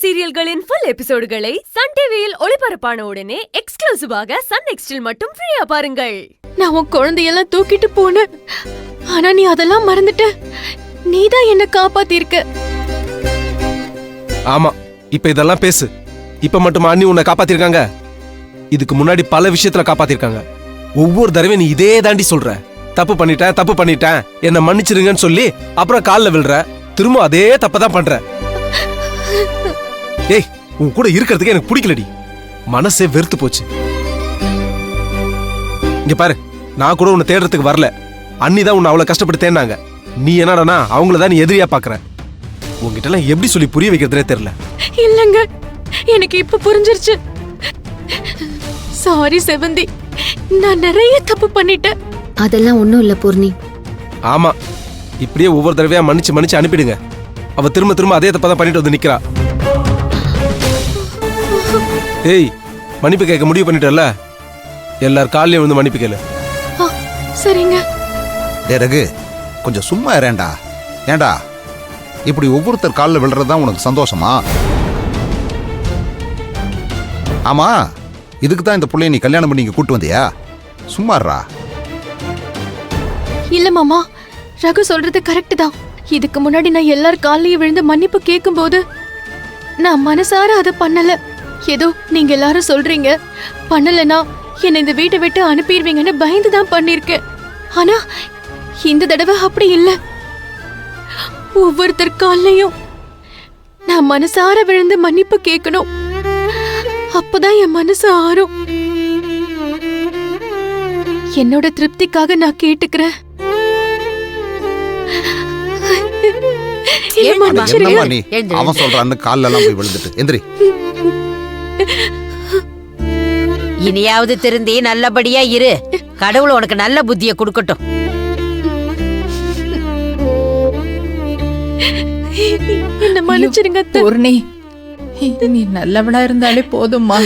சீரியல்களின் full எபிசோடுகளை Sun டிவியில் ஒளிபரப்பான உடனே எக்ஸ்க்ளூசிவாக சன் நெக்ஸ்டில் மட்டும் ஃப்ரீயா பாருங்கள். நான் உன் குழந்தையெல்லாம் தூக்கிட்டு போனேன், ஆனா நீ அதெல்லாம் மறந்துட்ட. நீதான் என்ன காப்பாத்திருக்க. ஆமா, இப்ப இதெல்லாம் பேசு. இப்ப மட்டுமா அண்ணி உன்னை காப்பாத்திருக்காங்க? இதுக்கு முன்னாடி பல விஷயத்துல காப்பாத்திருக்காங்க. ஒவ்வொரு தடவை நீ இதே தாண்டி சொல்ற, தப்பு பண்ணிட்டேன் என்ன மன்னிச்சிருங்கன்னு சொல்லி அப்புறம் கால்ல விழுற, திரும்ப அதே தப்பதான் பண்ற. ஏய், உன் கூட இருக்கிறதுக்கு எனக்கு பிடிக்கலடி, மனசே வெறுத்து போச்சு. இங்க பாரு, நான் கூட உன்னை தேடுறதுக்கு வரல, அண்ணி தான் உன்னை அவ்வளவு கஷ்டப்பட்டு தேடினாங்க. நீ என்னடா அவங்களதான் நீ எதிரியா பாக்குற. உங்ககிட்ட எல்லாம் எப்படி சொல்லி புரிய வைக்கிறதுனே தெரியல. இல்லங்க, எனக்கு இப்ப புரிஞ்சிருச்சு. சாரி செவந்தி, நான் நிறைய தப்பு பண்ணிட்டேன். அதெல்லாம் ஒண்ணும் இல்ல பூர்ணி. ஆமா, இப்படியே ஒவ்வொரு தடவையா மன்னிச்சு அனுப்பிடுங்க. அவ திரும்ப அதே தப்பதான் பண்ணிட்டு வந்து நிக்கிறா. ஏய், மன்னிப்பு கேட்க முடிவு பண்ணிட்டல, எல்லார் காலையும் வந்து மன்னிப்பு கேளு. சரிங்க. ரகு, கொஞ்சம் சும்மா இரேண்டா. ஏண்டா இப்படி ஒவ்வொருத்தர் காலில் விழுறதுதான் உனக்கு சந்தோஷமா? ஆமா, இதுக்கு தான் இந்த பிள்ளைய நீ கல்யாணம் பண்ணி இங்க கூட்டு வந்தியா? சும்மாறா. இல்ல மாமா, ரகு சொல்றது கரெக்ட் தான். இதுக்கு முன்னாடி நான் எல்லார் காலையும் விழுந்து மன்னிப்பு கேட்கும் போது நான் மனசார அதை பண்ணல. ஏதோ நீங்க எல்லாரும் சொல்றீங்க, பண்ணலனா என்னை இந்த வீட்டை விட்டு அனுப்பிடுவீங்கன்னு பயந்துதான் பண்ணிருக்கேன். ஆனா இந்த தடவை அப்படி இல்ல. ஒவ்வொருத்தர் காலையும் நான் மனசார விழுந்து மன்னிப்பு கேட்கணும். அப்பதான் என் மனசு ஆறும். என்னோட திருப்திக்காக நான் கேட்டுக்கிறேன். அவன் சொல்றான்னு கால்ல எல்லாம் போய் விழுந்துட்டு எந்திரி. இனியாவது திருந்தி நல்லபடியா இரு. கடவுள் உனக்கு நல்ல புத்தியை கொடுக்கட்டும். என்ன மன்னிச்சிருங்க பூர்ணி, நீ நல்லவனா இருந்தாலே போதும்மா.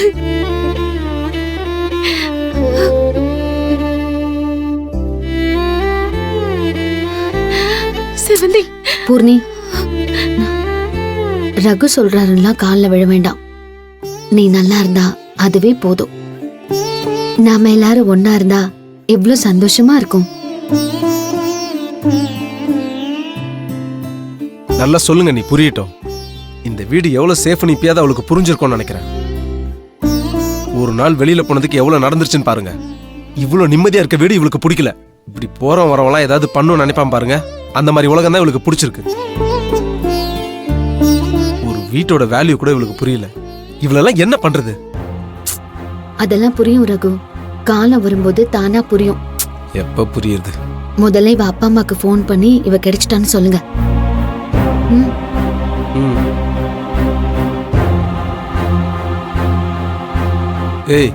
செவந்தி. பூர்ணி, ரகு சொல்றாருன்னா கால்ல விழ வேண்டாம். நீ நல்லா இருந்தா அதுவே போதும். நாம எல்லாரும் ஒன்னா இருந்தா எவ்வளவு சந்தோஷமா இருக்கும். நல்லா சொல்லுங்க, நீ புரியட்டும். இந்த வீடு எவ்வளவு சேஃப் இப்பயாவது அவளுக்கு புரிஞ்சிருக்கும்னு நினைக்கிறேன். ஒரு நாள் வெளியில போனதுக்கு எவ்வளவு நடந்துருச்சுன்னு பாருங்க. இவ்வளவு நிம்மதியா இருக்க வீடு இவளுக்கு பிடிக்கல. இப்படி போறோம் வரவெல்லாம் ஏதாவது பண்ணணும்னு நினைப்பான் பாருங்க. அந்த மாதிரி உலகம் தான் இவளுக்கு பிடிச்சிருக்கு. ஒரு வீட்டோட வேல்யூ கூட இவளுக்கு புரியல. இவளெல்லாம் என்ன பண்றது? அதெல்லாம் புரியும் ரகு, காலம் வரும்போது தானா புரியும். எப்ப புரியுது? முதல்ல இவ அப்பா அம்மாக்கு போன் பண்ணி இவ கிடைச்சிட்டான்னு சொல்லுங்க. ஏய்,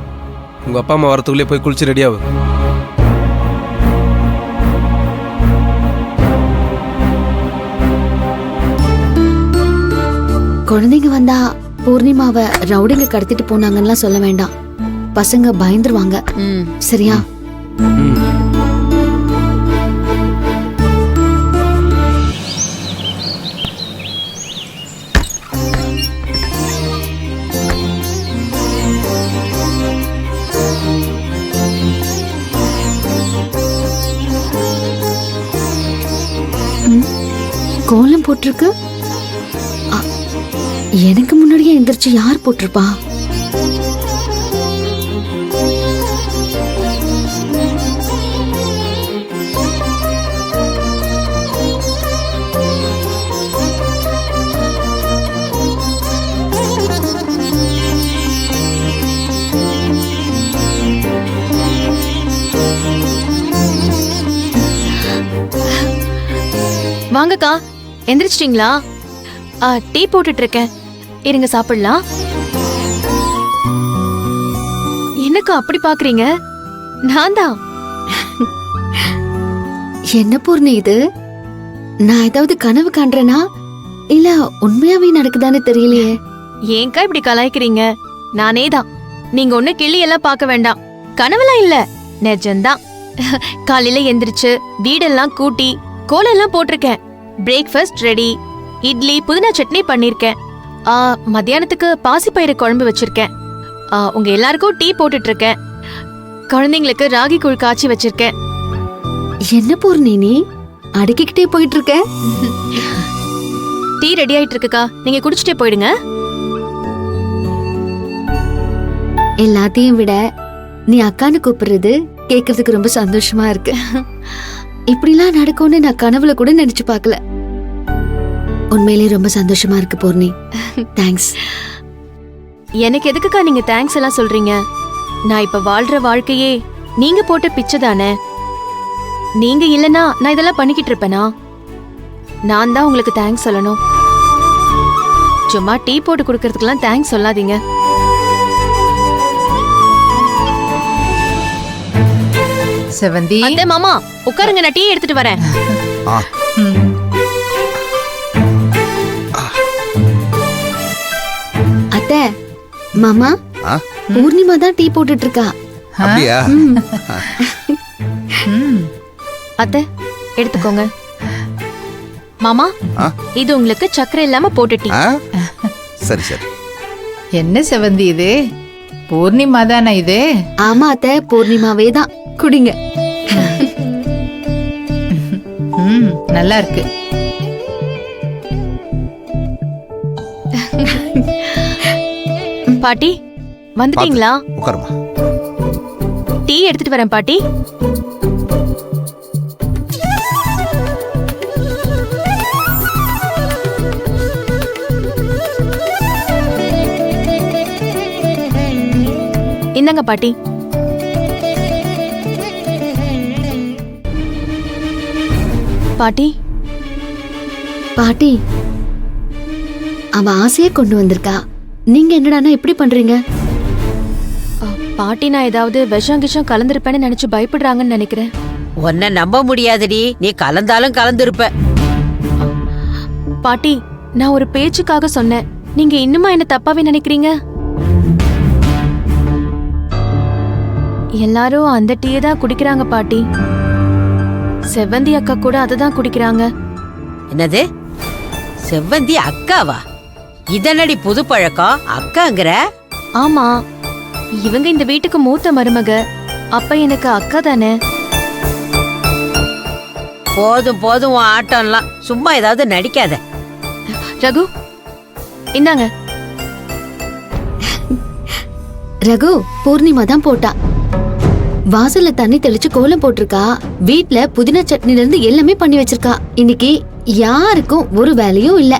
உங்க அப்பா அம்மா வரத்துக்குள்ளே போய் குளிச்சு ரெடியாவு. குழந்தைங்க வந்தா பூர்ணிமாவை ரவுடிங்க கடத்திட்டு போனாங்கன்னு சொல்ல வேண்டாம். பசங்க பயந்துருவாங்க. சரியா? கோலம் போட்டிருக்கு. எனக்கு முன்னாடியே எந்திரிச்சு யார் போட்டிருப்பா? வாங்கக்கா, எந்திரிச்சிட்டீங்களா? டீ போட்டுட்டு இருக்கேன், இருங்க சாப்பிடலாம். என்னக்கா அப்படி பாக்குறீங்க? நான் தான். என்ன பூர்ணி இது? நான் ஏதாவது கனவு காண்றேனா இல்ல உண்மையாவே நடக்குதான்னு தெரியலையே. ஏன்க்கா இப்படி கலாய்க்கிறீங்க? நானே தான். நீங்க ஒண்ணு கிள்ளி எல்லாம் பார்க்க வேண்டாம். கனவுலாம் இல்ல, நிஜம்தான். காலையில எந்திரிச்சு வீடெல்லாம் கூட்டி கோலெல்லாம் போட்டிருக்கேன். Breakfast ready. இட்லி புதினா சட்னி பண்ணிருக்கேன். மத்தியானத்துக்கு பாசிப்பயிறு குழம்பு வச்சிருக்கேன். உங்க எல்லாருக்கும் டீ போட்டுட்டு இருக்கேன். குழந்தைங்களுக்கு ராகி கூழ் காய்ச்சி வச்சிருக்கேன். என்ன பூர்ணி நீ அடுக்கிக்கிட்டே போயிட்டு இருக்க? டீ ரெடி ஆயிட்டு இருக்குக்கா, நீங்க குடிச்சிட்டே போயிடுங்க. எல்லாத்தையும் விட நீ அக்கான்னு கூப்பிடுறது கேக்குறதுக்கு ரொம்ப சந்தோஷமா இருக்கு. இப்படிலாம் நடக்கும்னு நான் கனவுல கூட நினைச்சு பார்க்கல. உண்மையிலேயே ரொம்ப சந்தோஷமா இருக்கு பூர்ணி. தேங்க்ஸ். எனக்கு எதுக்குக்கா நீங்க தேங்க்ஸ் எல்லாம் சொல்றீங்க? நான் இப்ப வாழ்ற வாழ்க்கையே நீங்க போட்ட பிச்சை தானே. நீங்க இல்லனா நான் இதெல்லாம் பண்ணிக்கிட்டு இருப்பேனா? நான் தான் உங்களுக்கு தேங்க்ஸ் சொல்லணும். சும்மா டீ போட்டு குடுக்கறதுக்கெல்லாம் தேங்க்ஸ் சொல்லாதீங்க. செவந்தி. அத்தை மாமா உட்காருங்க, நான் டீ எடுத்துட்டு வரேன். ஆ ம். அத்தை மாமா ஆ பூர்ணிமா தான் டீ போட்டுட்டு இருக்கா. அப்படியா? ம். அத்தை எடுத்துக்கோங்க. மாமா ஆ? இது உங்களுக்கு சக்கரை இல்லாம போட்டு டீ. ஆ? சரி சரி. என்ன செவந்தி இது? பூர்ணிமா தானே இது? ஆமா அத்தை, பூர்ணிமாவே தான். குடிங்க. ம், நல்லா இருக்கு. பாட்டி வந்துட்டீங்களா? உட்காருமா. டீ எடுத்துட்டு வரேன் பாட்டி. இந்தாங்க பாட்டி. பாட்டி பாட்டி அவ ஆசையே கொண்டு வந்திருக்கா. நீங்க என்னடானா இப்படி பண்றீங்க? பாட்டி நான் ஏதாவது விஷம் கிஷம் கலந்துருப்பேன்னு நினைச்சு பயப்படுறாங்கன்னு நினைக்கிறேன். உன்னை நம்ப முடியாதுடி, நீ கலந்தாலும் கலந்துருப்ப. பாட்டி நான் ஒரு பேச்சுக்காக சொன்னேன். நீங்க இன்னுமா என்ன தப்பாவே நினைக்கிறீங்க? எல்லாரும் அந்த டீயை தான் குடிக்கிறாங்க பாட்டி. செவ்வந்தி அக்கா கூட அதை தான் குடிக்கிறாங்க. என்னது, செவ்வந்தி அக்காவா? இதனடி புது பழக்கம், அக்காங்கிற? ஆமா, இவங்க இந்த வீட்டுக்கு மூத்த மருமக. அப்ப எனக்கு அக்கா தானே. போதும் போதும் உன் ஆட்டம்லாம், சும்மா ஏதாவது நடிக்காத. ரகு இந்தாங்க. ரகு பூர்ணிமா தான் போட்டா. வாசல்ல தண்ணி தெளிச்சு கோலம் போட்டிருக்கா. வீட்ல புதினா சட்னில இருந்து எல்லாமே பண்ணி வச்சிருக்கா. இன்னைக்கு யாருக்கும் ஒரு வேலையும் இல்ல.